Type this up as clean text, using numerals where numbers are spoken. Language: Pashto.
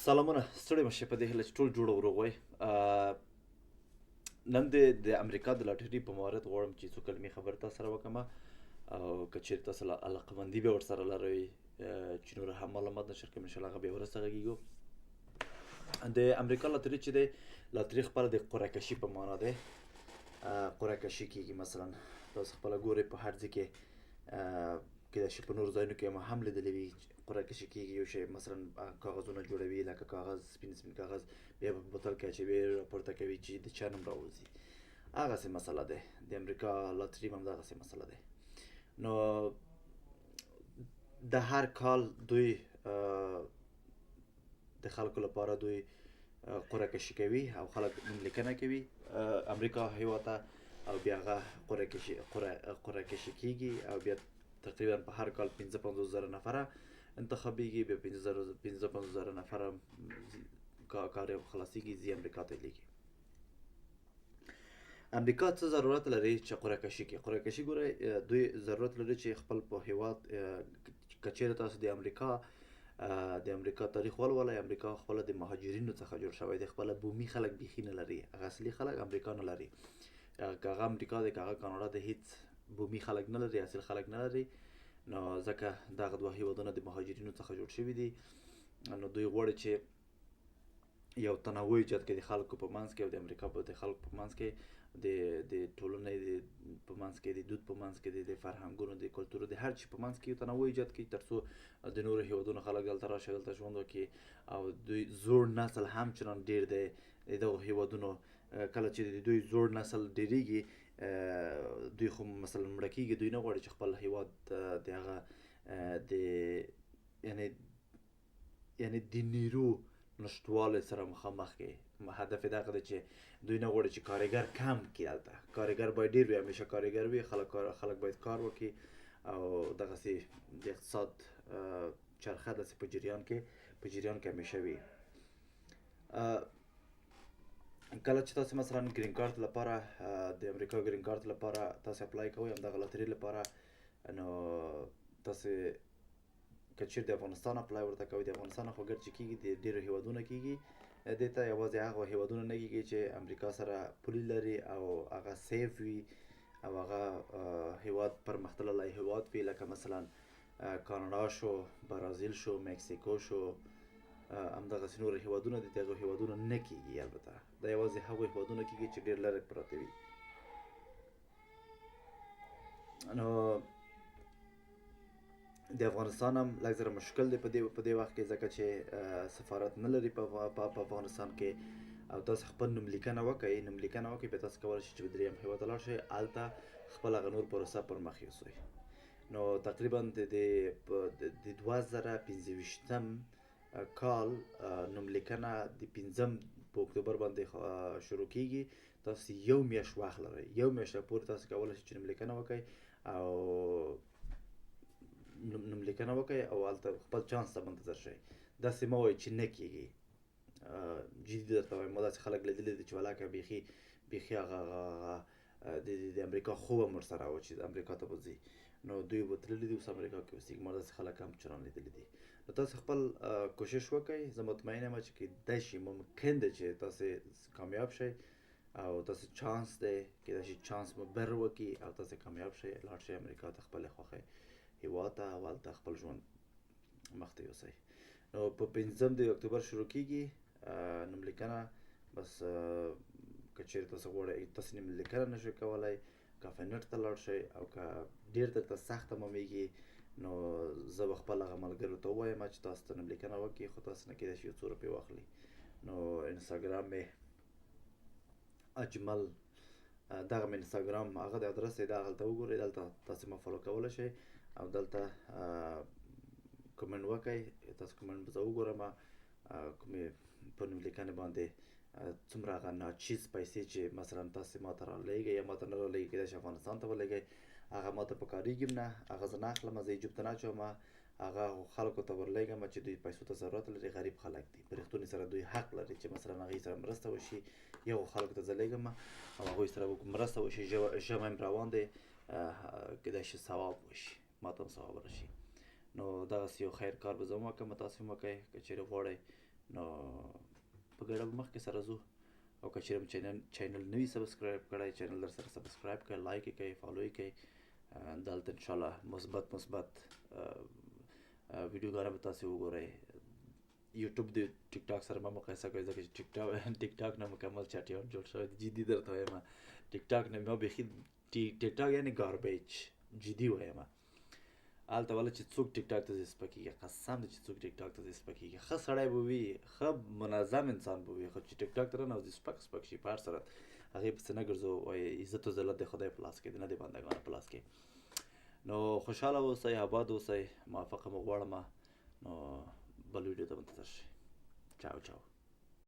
سلامونه ستړي مشه په دې هیله چې ټول جوړ وروغ وای. نن د امریکا د لاټري په مهارت غواړم چې څو کلمې خبر تاسو سره وکړم او که چېرې تاسو علاقمندي به ورسره لرئ چې نور هم معلومات نشر کوم انشاءالله هغه بیا ورسره غږیږو. د امریکا لاټري چې دی لاټري خپله د قرعه کشي په معنا دی. قرعه کشي کېږي مثلا تاسو خپله ګورئ په هر ځای کې کېدای شي په نورو ځایونو کې ما هم لیدلی وي قرعه کشي کېږي یو شی مثلا کاغذونه جوړوي لکه کاغذ سپین سپین کاغذ بیا په بوتل کې اچوي راپورته کوي چې د چا نوم راوځي. هغسې مسله دی د امریکا لاټري هم دغسې مسله دی. نو د هر کال دوی د خلکو لپاره دوی قرعه کشي کوي او خلک نوملیکنه کوي امریکا هېواد ته او بیا هغه قرعه کشي کېږي او بیا تقریبا په هر کال 55,000 نفره انتخابیږي بیا 55,000 نفره کار خلاصیږي ځي امریکا ته لیږي. امریکا څه ضرورت لري چې قرعه کشي کوي؟ قرعه کشي ګورئ دوی ضرورت لري چې خپل په هېواد که چېرې تاسو د امریکا تاریخ ولولئ. امریکا خپله د مهاجرینو څخه جوړ شوی دی. خپله بومي خلک بیخي نه لري. هغه اصلي خلک امریکا نه لري. که هغه امریکا دی که هغه کاناډا دی هېڅ بومي خلک نه لري، اصل خلک نه لري. نو ځکه دغه دوه هېوادونه د مهاجرینو څخه جوړ شوي دي. نو دوی غواړي چې یو تنوع ایجاد کړي د خلکو په منځ کې او د امریکا د خلکو په منځ کې د ټولنې په منځ کې د دود په منځ کې د فرهنګونو د کلتورو د هر چي په منځ کې یو تنوع ایجاد کړي تر څو د نورو هېوادونو خلک دلته راشي دلته ژوند وکړي او دوی زوړ نسل همچنان ډېر دی د دغو هېوادونو. کله چې د دوی زوړ نسل ډېرېږي دوی خو مثلا مړه کېږي. دوی نه غواړي چې خپل هېواد د هغه د یعنې د نیرو نشتوالي سره مخامخ کړي. هدف یې دغه دی چې دوی نه غواړي چې کارګر کم کړي. هلته کارګر باید ډېر وي، همیشه کارګر وي. خلک باید کار وکړي او دغسې د اقتصاد چرخه داسې په جریان کې همیشه وي. کله چې تاسو مثلا ګرین کارت لپاره د امریکا ګرین کارت لپاره تاسو اپلای کوئ همدغه لاټري لپاره، نو تاسو که چېرې د افغانستان اپلای ورته کوئ د افغانستان خو ګرد چې کېږي د ډېرو هېوادونه کېږي. دې ته یوازې هغه هېوادونه نه کېږي چې امریکا سره پولې لري او هغه سیف وي او هغه هېواد پرمختللی هېواد وي لکه مثلا کاناډا شو، برازیل شو، مکسیکو شو، همدغسې نور هېوادونه دي. دغو هېوادونه نه کېږي. البته دا یوازې هغو هېوادونه کېږي چې ډېر لرې پراته وي. نو د افغانستان هم لږ زره مشکل دی په دې وخت کې ځکه چې سفارت نه لري په افغانستان کې او تاسو خپل نوملیکنه وکئ بیا تاسو کولی شئ چې په درېیم هېواد ته لاړ شئ هلته خپل هغه نور پروسه پر مخ یوسئ. نو تقریبا د 2025 کال نوملیکنه د 5 په اکتوبر باندې شروع کېږي. تاسو یو میاشت وخت لرئ. یو میاشت پورې تاسو کولی شئ چې نوملیکنه وکئ او هلته خپل چانس ته منتظر شئ. داسې مه وایئ چې نه کېږي. جدي درته وایم ما داسې خلک لیدلي دي چې ولاکه بیخي هغه د امریکا خوب هم ورسره و چې امریکا ته به ځي. نو دوی به تللي دي اوس امریکا کې اوسېږي. ما داسې خلک هم چنان لیدلي دي. نو تاسو خپل کوشش وکئ. زه مطمئن یم چې کیدای شي ممکن دی چې تاسو کامیاب شئ او تاسو چانس دی کیدای شي چانس مو بر وکړي او تاسو کامیاب شئ لاړ شئ امریکا ته خپلې خوښۍ هېواد ته او هلته خپل ژوند مخ ته یوسئ. نو په 5 د اکتوبر شروع کېږي نوملیکنه. بس که چېرې تاسو غواړئ تاسو نوملیکنه نه شئ کولی کافي نټ ته لاړ شئ او که ډېر درته سخته معلومیږي نو زه به خپل هغه ملګرو ته ووایم چې تاسو ته نوملیکنه وکړي خو تاسو نه کېدای شي یو څو روپۍ واخلي. نو انسټاګرام مې اجمل دغه مې انسټاګرام هغه د ادرس دی هلته وګورئ. دلته تاسو ما فالو کولی شئ او دلته کومنټ وکئ. تاسو کومنټ به زه وګورم کومې په نوملیکنې باندې څومره هغه ناچیز پیسې چې مثلا تاسو ما ته رالیږئ یا ما ته نه رالیږئ کېدای شي افغانستان ته ولېږئ هغه ما ته په کارېږي هم نه. هغه زه نه اخلم. زه یې جوب ته نه اچوم. هغه خلکو ته ورلیږم چې دوی پیسو ته ضرورت لري. غریب خلک دي. په رښتوني سره دوی حق لري چې مثلا هغوی سره مرسته وشي. یو خلکو ته زه لیږم او هغوی سره مرسته وشي. ژمی هم روان دی کېدای شي ثواب وشي ما ته هم ثواب راشي. نو دغسې یو خیر کار به زه هم وکړم تاسو هم وکئ که چېرې غواړئ نو په ګډه به مخکې سره ځو. او که چېرې مو چینل نه وي سبسکرایب کړی، چینل در سره سبسکرایب کړئ، لایک یې کړئ، فالو یې کړئ. دلته انشاءالله مثبت ویډیوګانې به تاسې وګورئ. یوټیوب د ټیک ټاک سره ما مقایسه کوي، ځکه چې ټیک ټاک نه مکمل چټیان جوړ شوی دی. جدي درته وایم، ټیک ټاک نه ما بیخي ټیک ټاک یعنې ګاربیج، جدي وایم. هلته والا چې څوک ټیک ټاک ته ځي سپکېږي، قسم دی چې څوک ټیک ټاک ته ځي سپکېږي. ښه سړی به وي، ښه منظم انسان به وي، خو چې ټیک ټاک ته راننوځي سپک شي په هر صورت. هغې پسې نه ګرځو، وایي عزت و ذلت د خدای په لاس کې دی، نه د بندګانو په لاس کې. نو خوشحاله اوسئ، آباد اوسئ، موافقه مو غواړم. نو بل ویډیو ته منتظر شئ. چاو چاو.